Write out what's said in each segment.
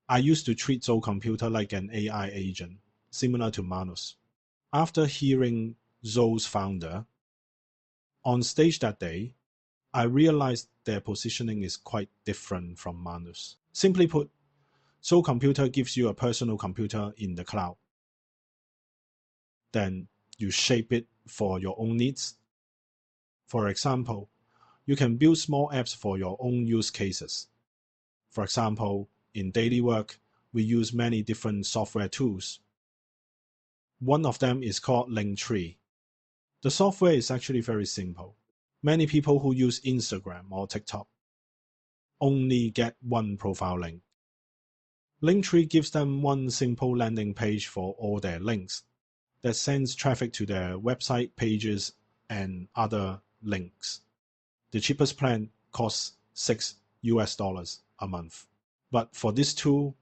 I used to treat Zoe Computer like an AI agent, similar to Manus. After hearing Zoe's founder on stage that day, I realized their positioning is quite different from Manus. Simply put, Zoe Computer gives you a personal computer in the cloud. Then you shape it for your own needs. For example, you can build small apps for your own use cases. For example, in daily work, we use many different software tools. One of them is called Linktree. The software is actually very simple. Many people who use Instagram or TikTok only get one profile link. Linktree gives them one simple landing page for all their links that sends traffic to their website pages and other links. The cheapest plan costs $6 a month. But for this tool,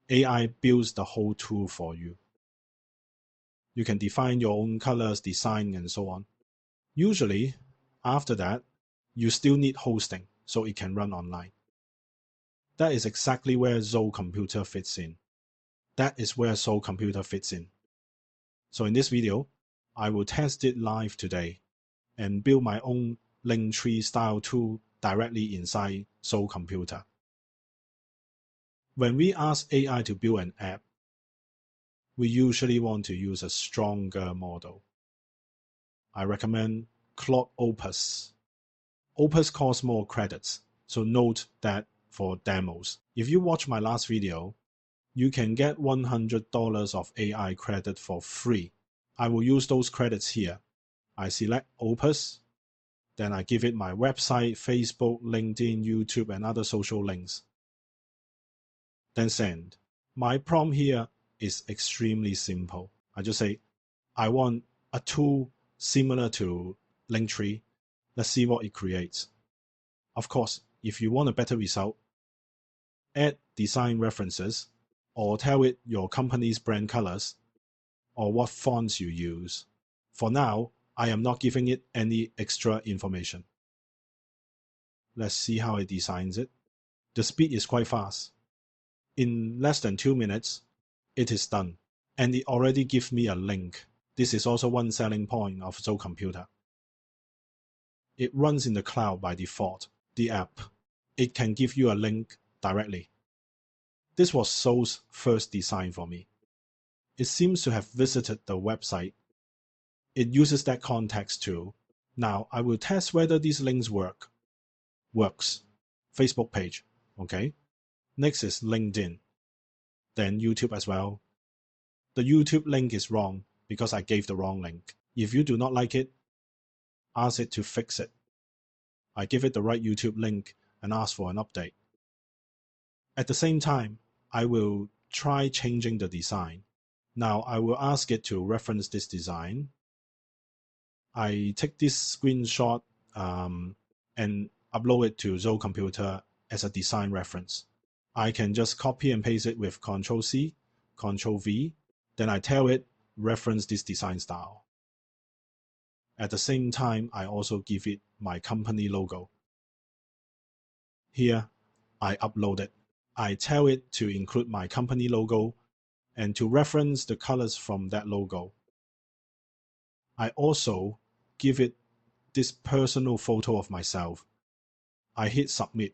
AI builds the whole tool for you. You can define your own colors, design, and so on. Usually, after that, you still need hosting so it can run online. That is exactly where Zoe Computer fits in. So in this video, I will test it live today and build my own Linktree-style tool directly inside Zoe Computer. When we ask AI to build an app, we usually want to use a stronger model. I recommend Claude Opus. Opus costs more credits, so note that for demos. If you watch my last video, you can get $100 of AI credit for free. I will use those credits here. I select Opus, then I give it my website, Facebook, LinkedIn, YouTube, and other social links. Then send. My prompt here is extremely simple. I just say, I want a tool similar to Linktree. Let's see what it creates. Of course, if you want a better result, add design references or tell it your company's brand colors or what fonts you use. For now, I am not giving it any extra information. Let's see how it designs it. The speed is quite fast. In less than 2 minutes, it is done, and it already gives me a link. This is also one selling point of Zoe Computer. It runs in the cloud by default, the app. It can give you a link directly. This was Zoe's first design for me. It seems to have visited the website. It uses that context too. Now I will test whether these links work. Works. Facebook page. Okay. Next is LinkedIn. Then YouTube as well. The YouTube link is wrong because I gave the wrong link. If you do not like it, ask it to fix it. I give it the right YouTube link and ask for an update. At the same time, I will try changing the design. Now I will ask it to reference this design. I take this screenshot and upload it to Zoe Computer as a design reference. I can just copy and paste it with Ctrl+C, Ctrl+V. Then I tell it, reference this design style. At the same time, I also give it my company logo. Here, I upload it. I tell it to include my company logo and to reference the colors from that logo. I also give it this personal photo of myself. I hit submit.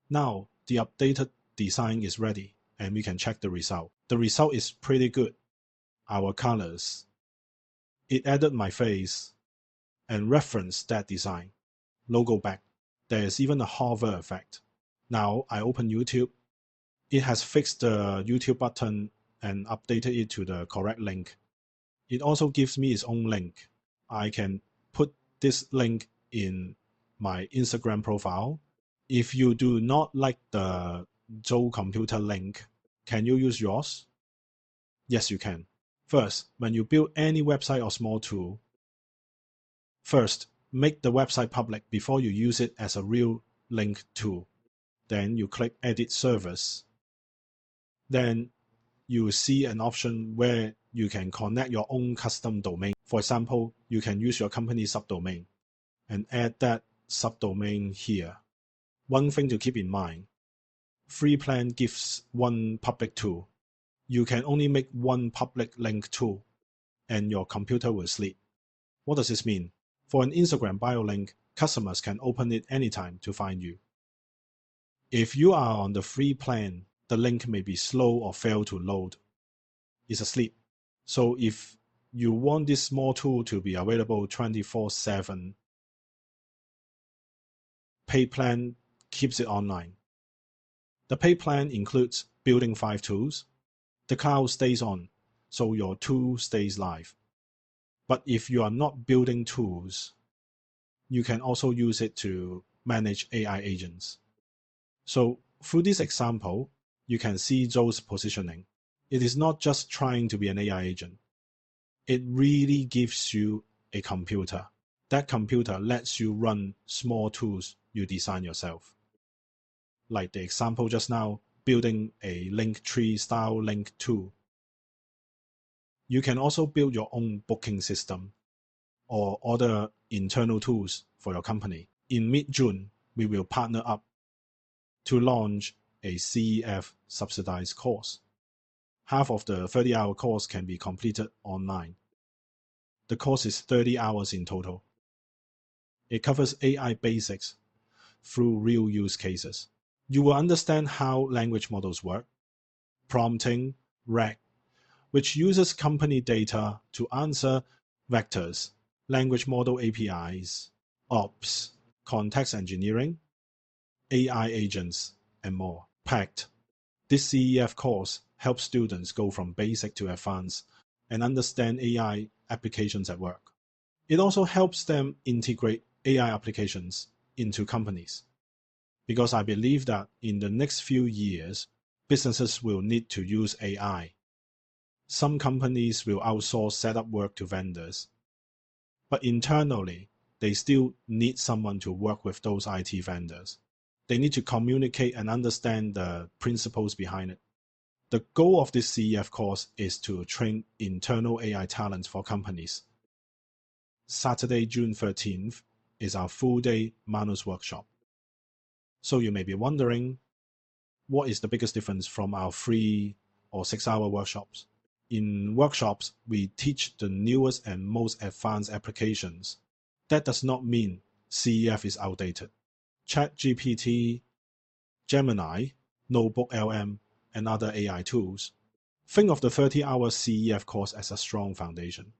Now, the updated design is ready and we can check the result. The result is pretty good. Our colors. It added my face and referenced that design. Logo back. There is even a hover effect. Now I open YouTube. It has fixed the YouTube button and updated it to the correct link. It also gives me its own link. I can put this link in my Instagram profile. If you do not like the Zoe Computer link, can you use yours? Yes, you can. First, when you build any website or small tool, first, make the website public before you use it as a real link tool. Then you click Edit Service. Then you will see an option where you can connect your own custom domain. For example, you can use your company's subdomain and add that subdomain here. One thing to keep in mind, free plan gives one public tool. You can only make one public link tool, and your computer will sleep. What does this mean? For an Instagram bio link, customers can open it anytime to find you. If you are on the free plan, the link may be slow or fail to load. It's asleep. So if you want this small tool to be available 24/7, paid plan keeps it online. The paid plan includes building 5 tools. The cloud stays on, so your tool stays live. But if you are not building tools, you can also use it to manage AI agents. So through this example, you can see Zhou's positioning. It is not just trying to be an AI agent. It really gives you a computer. That computer lets you run small tools you design yourself. Like the example just now, building a Linktree-style link tool. You can also build your own booking system or other internal tools for your company. In mid-June, we will partner up to launch a CEF subsidized course. Half of the 30-hour course can be completed online. The course is 30 hours in total. It covers AI basics through real use cases. You will understand how language models work, prompting, RAG, which uses company data to answer vectors, language model APIs, ops, context engineering, AI agents, and more. Packed. This CEF course helps students go from basic to advanced and understand AI applications at work. It also helps them integrate AI applications into companies. Because I believe that in the next few years, businesses will need to use AI. Some companies will outsource setup work to vendors. But internally, they still need someone to work with those IT vendors. They need to communicate and understand the principles behind it. The goal of this CEF course is to train internal AI talent for companies. Saturday, June 13th is our full-day Manus workshop. So you may be wondering, what is the biggest difference from our 3 or 6-hour workshops? In workshops, we teach the newest and most advanced applications. That does not mean CEF is outdated. ChatGPT, Gemini, NotebookLM, and other AI tools. Think of the 30-hour CEF course as a strong foundation.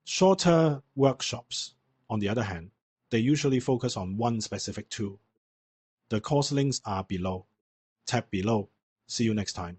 Shorter workshops, on the other hand, they usually focus on one specific tool. The course links are below. Tap below. See you next time.